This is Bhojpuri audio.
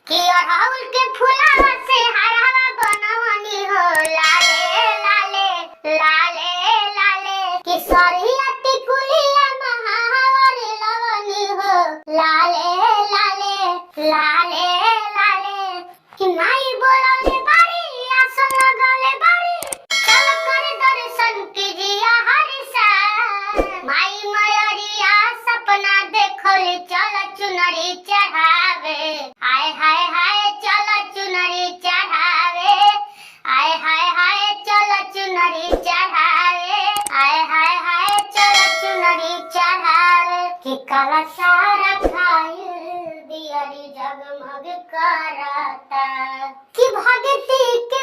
कि अड़हुल के फुलावा से हरावा बनवनी हो लाले लाले लाले लाले कि सरिया टिकुलिया महावर लवनी हो लाले लाले लाले लाले कि माई बोलौले बारी आसन लगौले बारी चल कर दर्शन कीजिया हरिसा माई मयरिया सपना देखौले चल चुनरी चढ़ावे हाय हाय हाय चल चुनरी चढ़ावे हाय हाय हाय चल चुनरी चढ़ावे हाय हाय हाय चल चुनरी चढ़ावे कि काला सारा खाइल दियरी जगमग करता कि भगती के